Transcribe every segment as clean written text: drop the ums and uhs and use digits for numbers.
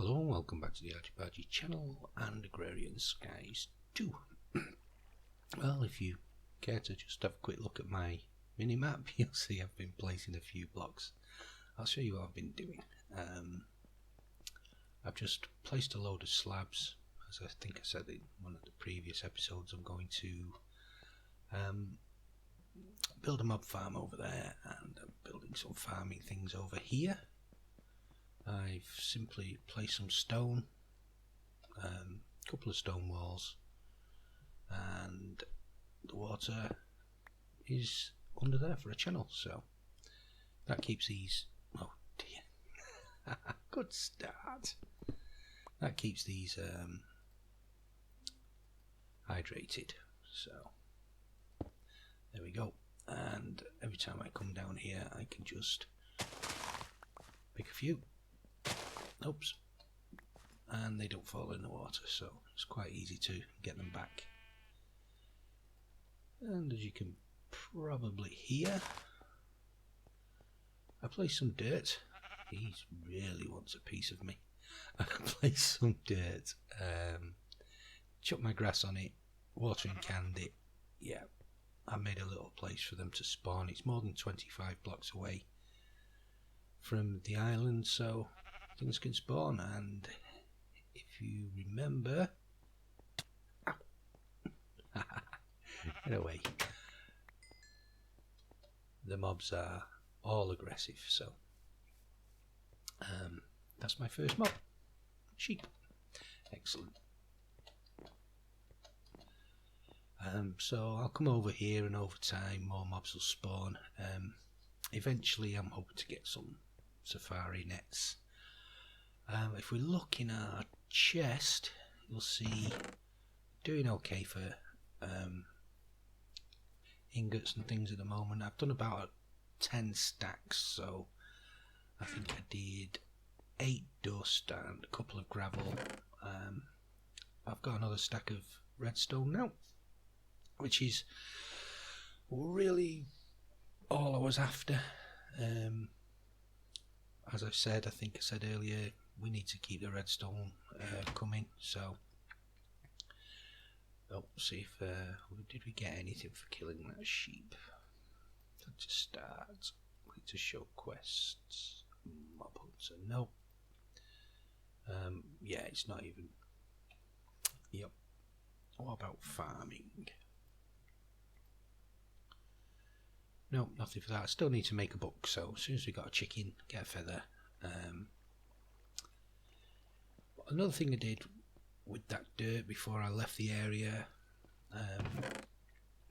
Hello and welcome back to the Agrarian channel and Agrarian Skies 2. Well, if you care to just have a quick look at my mini-map, you'll see I've been placing a few blocks. I'll show you what I've been doing. I've just placed a load of slabs. As I think I said in one of the previous episodes, I'm going to build a mob farm over there, and I'm building some farming things over here. I've simply placed some stone, a couple of stone walls, and the water is under there for a channel, so that keeps these, oh dear, good start, that keeps these hydrated, so there we go. And every time I come down here I can just pick a few. Oops, and they don't fall in the water, so it's quite easy to get them back. And as you can probably hear, I placed some dirt. He really wants a piece of me. I placed some dirt, chucked my grass on it, watering canned it. Yeah, I made a little place for them to spawn. It's more than 25 blocks away from the island, so things can spawn. And if you remember, get away, the mobs are all aggressive, so that's my first mob, sheep. Excellent. So I'll come over here, and over time more mobs will spawn. Eventually I'm hoping to get some safari nets. If we look in our chest, you'll see doing okay for ingots and things at the moment. I've done about 10 stacks, so I think I did 8 dust and a couple of gravel. I've got another stack of redstone now, which is really all I was after. As I said, I think I said earlier, we need to keep the redstone coming, so see if did we get anything for killing that sheep. To start, click to show quests, mob hunter, no. Yeah, it's not even. Yep. What about farming? No, nothing for that. I still need to make a book, so as soon as we got a chicken, get a feather. Another thing I did with that dirt before I left the area,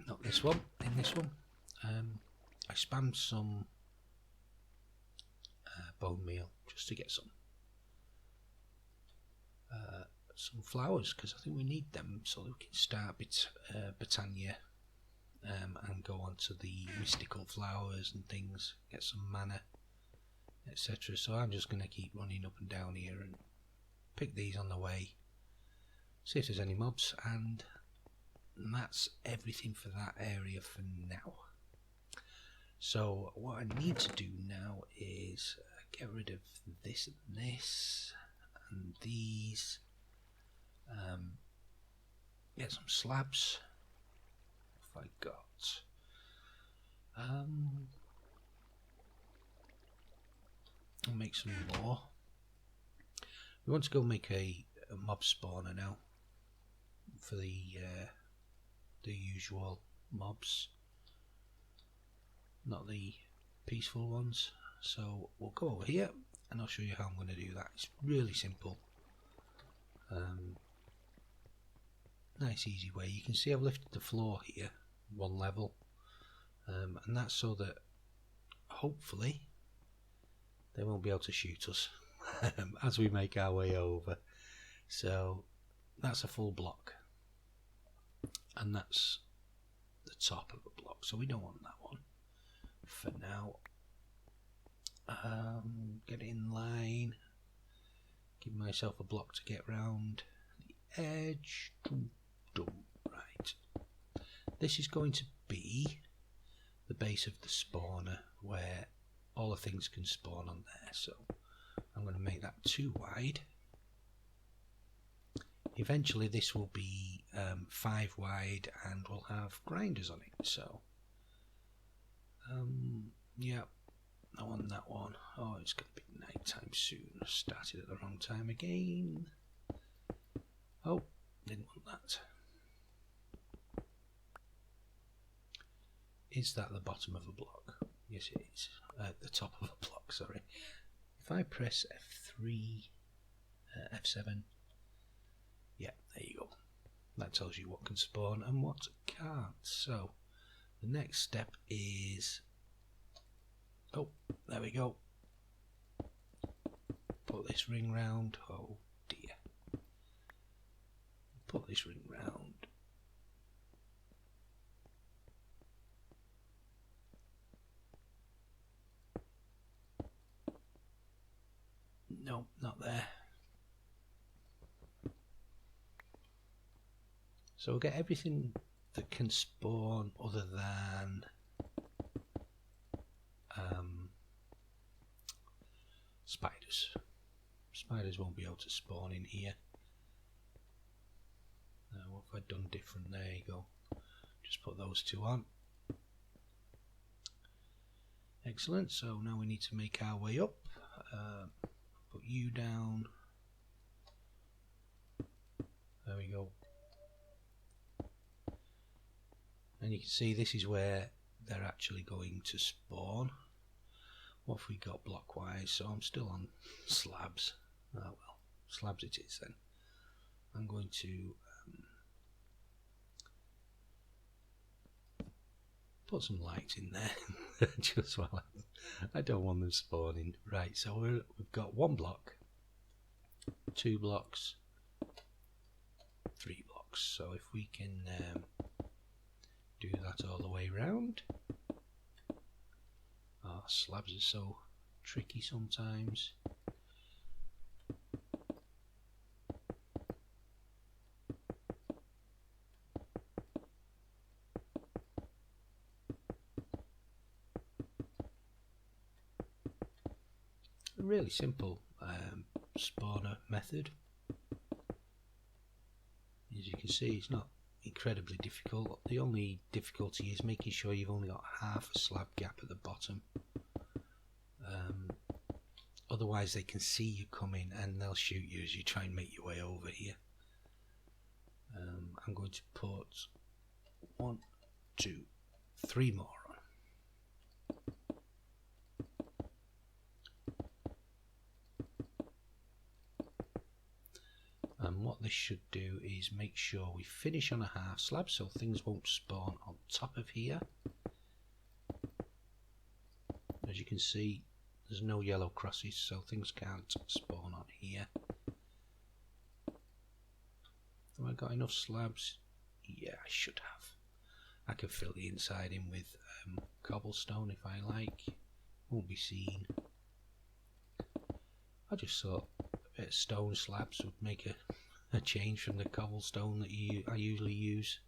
not this one, in this one, I spammed some bone meal just to get some flowers, because I think we need them so that we can start Botania. And go on to the mystical flowers and things, get some mana, etc. So I'm just going to keep running up and down here and pick these on the way, see if there's any mobs, and that's everything for that area for now. So what I need to do now is get rid of this and this and these, get some slabs. I got I'll make some more. We want to go make a mob spawner now for the usual mobs, not the peaceful ones. So we'll go over here and I'll show you how I'm going to do that. It's really simple. Nice easy way. You can see I've lifted the floor here one level, and that's so that hopefully they won't be able to shoot us as we make our way over. So that's a full block, and that's the top of a block, so we don't want that one for now. Get in line, give myself a block to get round the edge. Right, this is going to be the base of the spawner where all the things can spawn on there, so I'm going to make that too wide eventually this will be 5 wide and we'll have grinders on it. So yeah, I want that one. Oh, it's going to be night time soon. I started at the wrong time again. Oh, didn't want that. Is that the bottom of a block? Yes, it is. The top of a block, sorry. If I press F3, F7, yeah, there you go. That tells you what can spawn and what can't. So the next step is, oh, there we go. Put this ring round. Oh dear. Put this ring round. No, not there. So we'll get everything that can spawn other than spiders. Spiders won't be able to spawn in here. What have I done different? There you go. Just put those two on. Excellent. So now we need to make our way up. Put you down. There we go. And you can see this is where they're actually going to spawn. What have we got blockwise? So I'm still on slabs. Oh well, slabs it is then. I'm going to put some lights in there just while I don't want them spawning. Right, so we've got 1 block, 2 blocks, 3 blocks. So if we can do that all the way round. Oh, slabs are so tricky sometimes. A really simple spawner method. As you can see, it's not incredibly difficult. The only difficulty is making sure you've only got half a slab gap at the bottom. Otherwise they can see you coming and they'll shoot you as you try and make your way over here. I'm going to put 1, 2, 3 more on. And what this should do is make sure we finish on a half slab so things won't spawn on top of here. As you can see, there's no yellow crosses, so things can't spawn on here. Have I got enough slabs? Yeah, I should have. I can fill the inside in with cobblestone if I like. Won't be seen. I just thought a bit of stone slabs would make a change from the cobblestone that I usually use.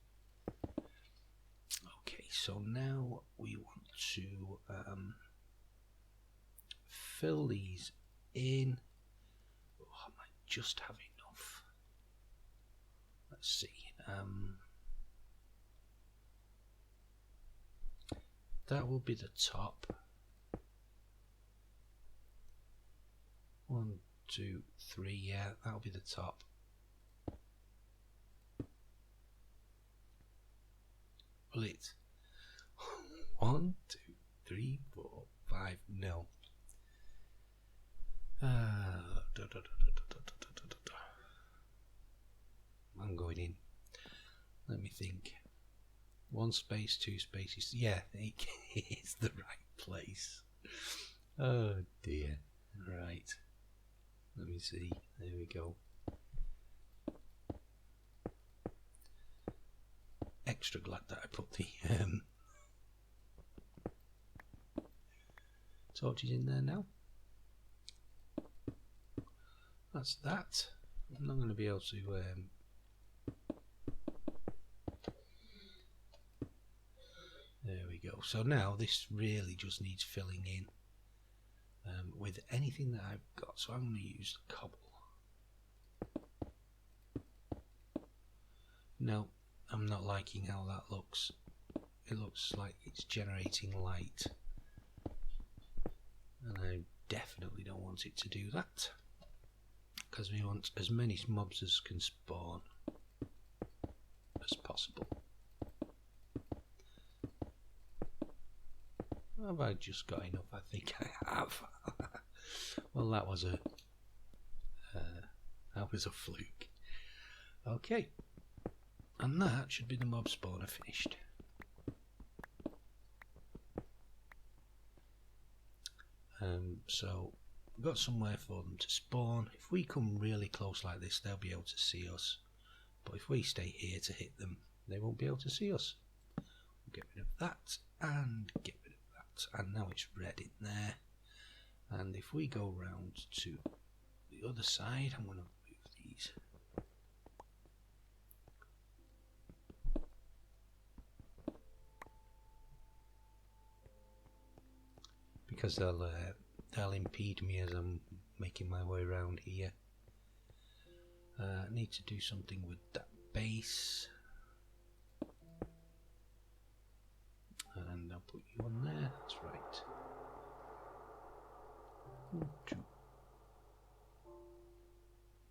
Okay, so now we want to fill these in. Oh, I might just have enough. Let's see. That will be the top. 1, 2, 3. Yeah, that'll be the top. Will it? 1, 2, 3, 4, 5. No. I'm going in. Let me think. 1 space, 2 spaces. Yeah, it's the right place. Oh dear. Right. Let me see. There we go. Extra glad that I put the torches in there now. That's that. I'm not going to be able to there we go. So now this really just needs filling in with anything that I've got. So I'm going to use the cobble. No, I'm not liking how that looks. It looks like it's generating light, and I definitely don't want it to do that, because we want as many mobs as can spawn as possible. Have I just got enough? I think I have. Well, that was a fluke. Okay, and that should be the mob spawner finished. So we've got somewhere for them to spawn. If we come really close like this, they'll be able to see us. But if we stay here to hit them, they won't be able to see us. We'll get rid of that and get rid of that. And now it's red in there. And if we go round to the other side, I'm going to move these. Because they'll impede me as I'm making my way around here. I need to do something with that base, and I'll put you on there. That's right. 1, 2.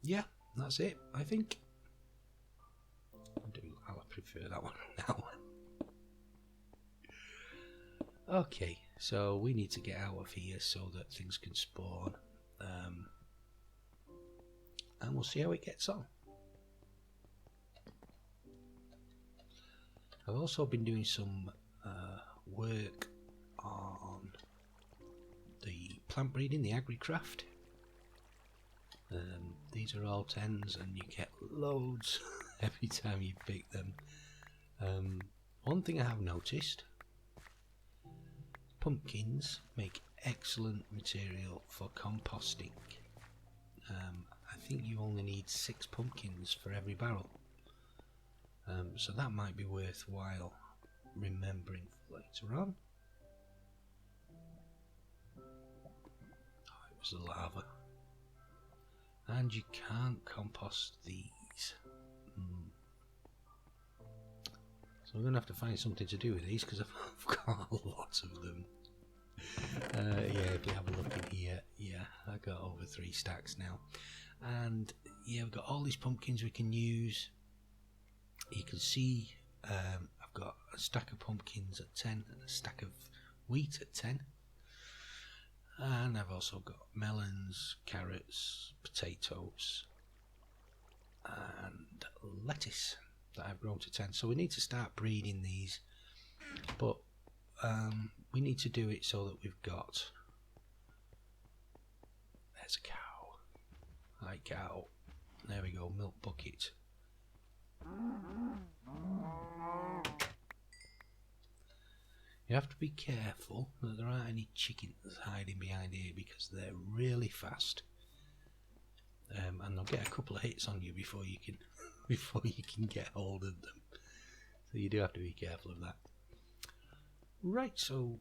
Yeah, that's it. I think. I'll prefer that one now. Okay, so we need to get out of here so that things can spawn, and we'll see how it gets on. I've also been doing some work on the plant breeding, the Agricraft. These are all 10s, and you get loads every time you pick them. One thing I have noticed: pumpkins make excellent material for composting. I think you only need 6 pumpkins for every barrel, so that might be worthwhile remembering for later on. Oh, it was the lava. And you can't compost these. So we're going to have to find something to do with these, because I've got a lot of them. Yeah, if you have a look in here, yeah, I got over 3 stacks now. And yeah, we've got all these pumpkins we can use. You can see I've got a stack of pumpkins at 10 and a stack of wheat at 10. And I've also got melons, carrots, potatoes, and lettuce that I've grown to 10. So we need to start breeding these, but we need to do it so that we've got... There's a cow. Hi cow. There we go, milk bucket. You have to be careful that there aren't any chickens hiding behind here, because they're really fast, and they'll get a couple of hits on you before you can get hold of them. So you do have to be careful of that. Right, so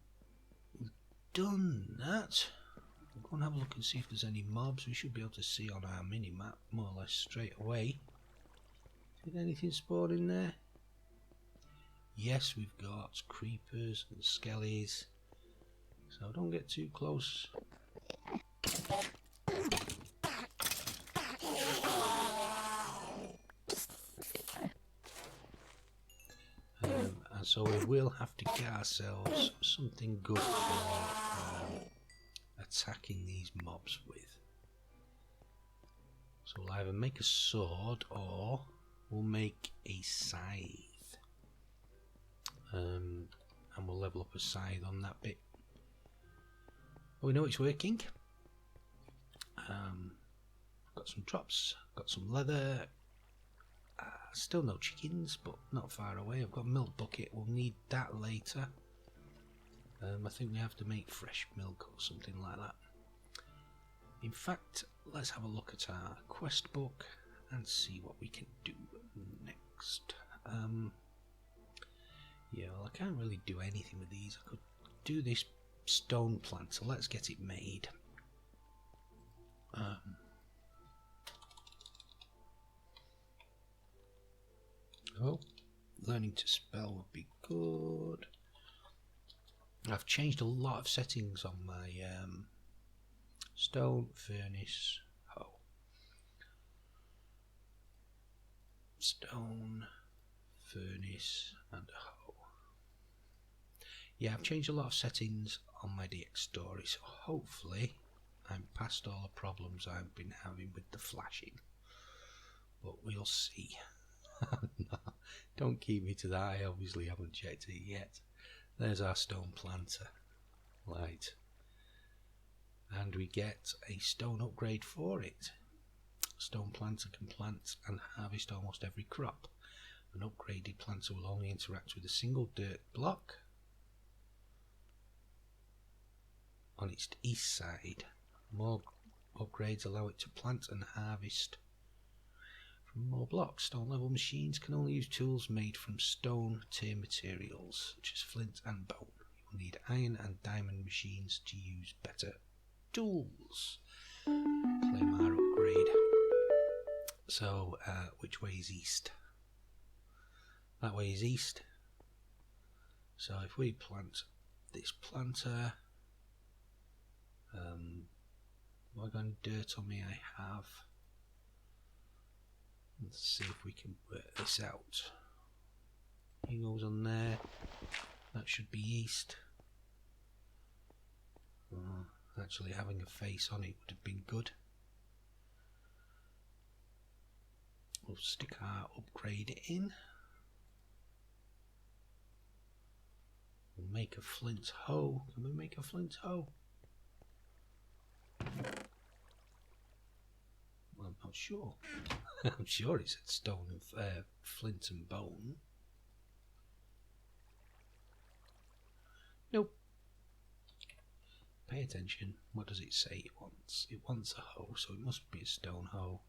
we've done that. We'll go and have a look and see if there's any mobs. We should be able to see on our mini map more or less straight away. Did anything spawn in there? Yes, we've got creepers and skellies, so don't get too close. And so we will have to get ourselves something good for attacking these mobs with. So we'll either make a sword or we'll make a scythe. And we'll level up a scythe on that bit. We know it's working. Got some drops, got some leather. Still no chickens, but not far away. I've got milk bucket. We'll need that later. I think we have to make fresh milk or something like that. In fact, let's have a look at our quest book and see what we can do next. Yeah, well, I can't really do anything with these. I could do this stone plant, so let's get it made. learning to spell would be good. I've changed a lot of settings on my stone, furnace, hoe. Stone, furnace, and hoe. Yeah, I've changed a lot of settings on my DX story, so hopefully I'm past all the problems I've been having with the flashing. But we'll see. No, don't keep me to that. I obviously haven't checked it yet. There's our stone planter. Right. And we get a stone upgrade for it. Stone planter can plant and harvest almost every crop. An upgraded planter will only interact with a single dirt block on its east side. More upgrades allow it to plant and harvest from more blocks. Stone level machines can only use tools made from stone tier materials such as flint and bone. You will need iron and diamond machines to use better tools. Claim our upgrade. So which way is east? That way is east. So if we plant this planter, what kind of dirt on me I have? Let's see if we can work this out. He goes on there. That should be east. Actually having a face on it would have been good. We'll stick our upgrade in. We'll make a flint hoe. Can we make a flint hoe? Well, I'm not sure. I'm sure it said stone and flint and bone. Nope. Pay attention. What does it say it wants? It wants a hoe, so it must be a stone hoe.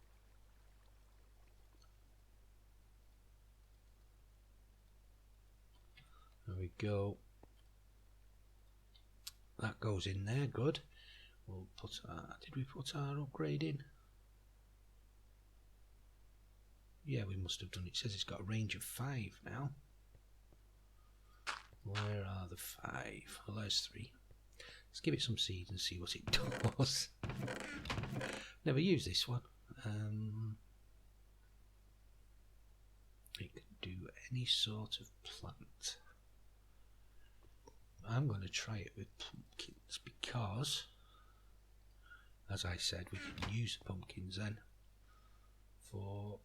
There we go. That goes in there, good. We'll put our, did we put our upgrade in? Yeah, we must have done. It says it's got a range of 5 now. Where are the 5? Well, there's 3. Let's give it some seeds and see what it does. Never used this one. It can do any sort of plant. I'm going to try it with pumpkins because, as I said, we can use the pumpkins then for,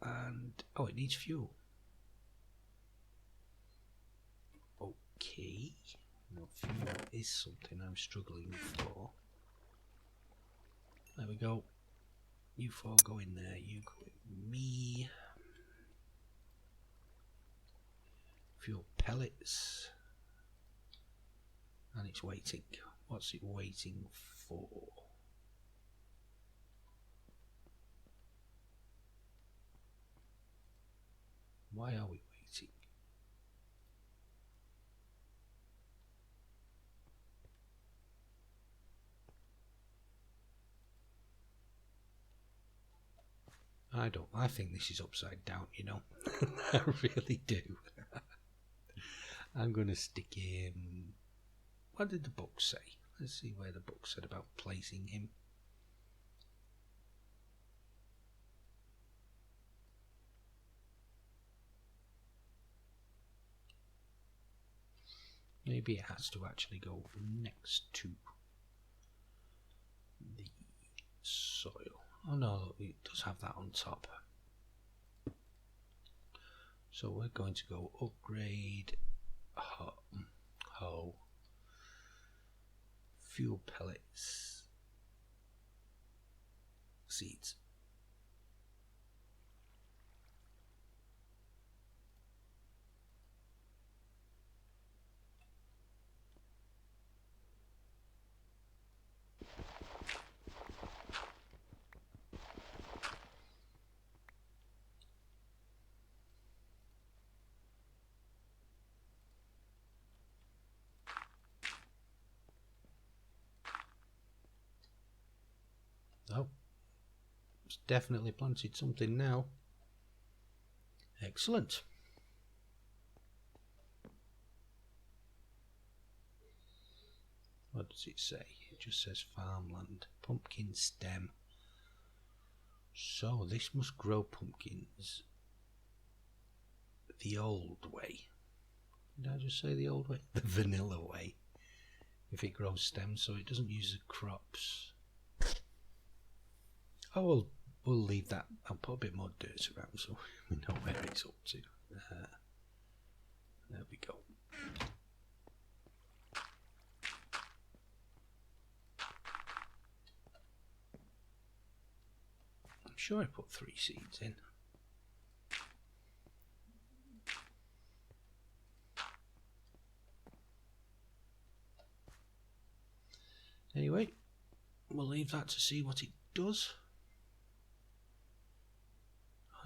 and oh, it needs fuel. Okay, well, fuel is something I'm struggling for. There we go. You 4 go in there, you go with me. Fuel pellets. And it's waiting. What's it waiting for? Why are we waiting? I think this is upside down, you know. I really do. I'm going to stick him. What did the book say? Let's see where the book said about placing him. Maybe it has to actually go next to the soil. Oh no, it does have that on top. So we're going to go upgrade hoe, fuel pellets, seeds. Oh, it's definitely planted something now. Excellent. does it say? It just says farmland. Pumpkin stem. So this must grow pumpkins the old way. Did I just say the old way? The vanilla way. If it grows stems, so it doesn't use the crops. Oh, we'll leave that. I'll put a bit more dirt around so we know where it's up to. There we go. I'm sure I put 3 seeds in. Anyway, we'll leave that to see what it does.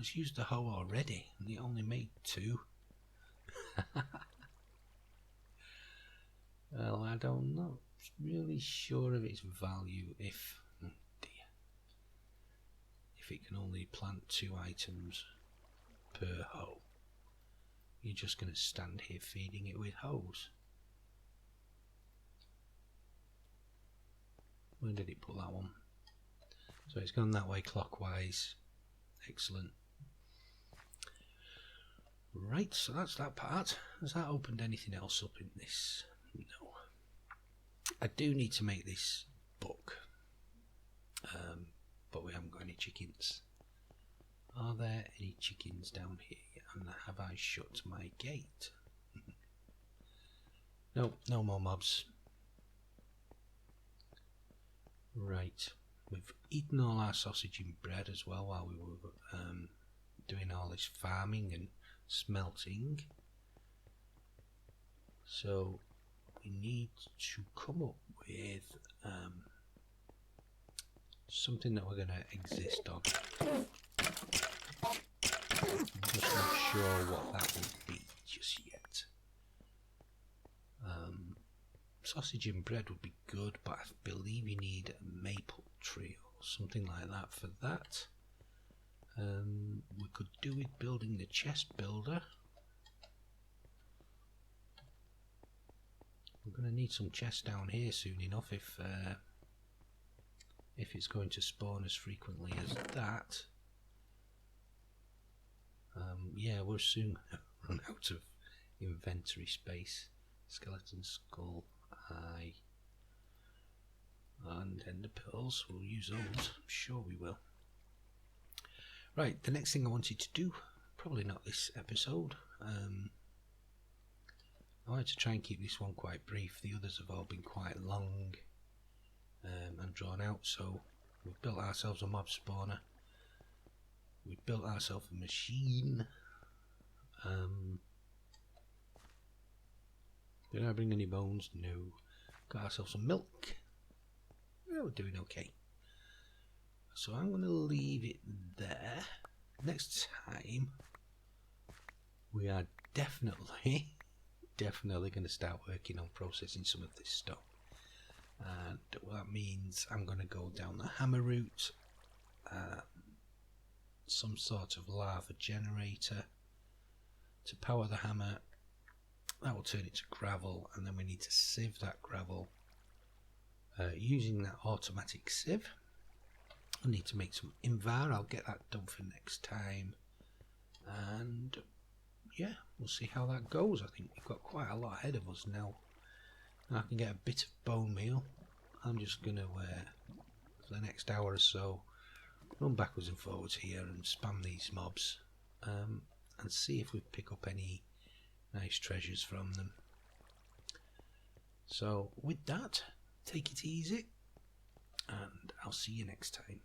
It's used the hoe already and it only made 2. Well, I don't know. Really sure of its value if, oh dear, if it can only plant 2 items per hoe. You're just going to stand here feeding it with hoes. Where did it put that one? So it's gone that way clockwise. Excellent. Right, so that's that part. Has that opened anything else up in this? No. I do need to make this book, but we haven't got any chickens. Are there any chickens down here? And have I shut my gate? No, no more mobs. Right, we've eaten all our sausage and bread as well while we were doing all this farming and smelting. So we need to come up with something that we're going to exist on. I'm just not sure what that would be just yet. Sausage and bread would be good, but I believe you need a maple tree or something like that for that. We could do with building the chest builder. We're going to need some chests down here soon enough if it's going to spawn as frequently as that. Yeah, we'll soon run out of inventory space. Skeleton skull, eye, and ender pearls. We'll use those. I'm sure we will. Right, the next thing I wanted to do, probably not this episode. I wanted to try and keep this one quite brief. The others have all been quite long and drawn out. So we've built ourselves a mob spawner. We've built ourselves a machine. Did I bring any bones? No. Got ourselves some milk. Yeah, we're doing okay. So I'm going to leave it there. Next time we are definitely going to start working on processing some of this stuff. And that means I'm going to go down the hammer route. Some sort of lava generator to power the hammer. That will turn it to gravel, and then we need to sieve that gravel using that automatic sieve. I need to make some invar. I'll get that done for next time, and yeah, we'll see how that goes. I think we've got quite a lot ahead of us now. I can get a bit of bone meal. I'm just going to for the next hour or so run backwards and forwards here and spam these mobs and see if we pick up any nice treasures from them. So with that, take it easy and I'll see you next time.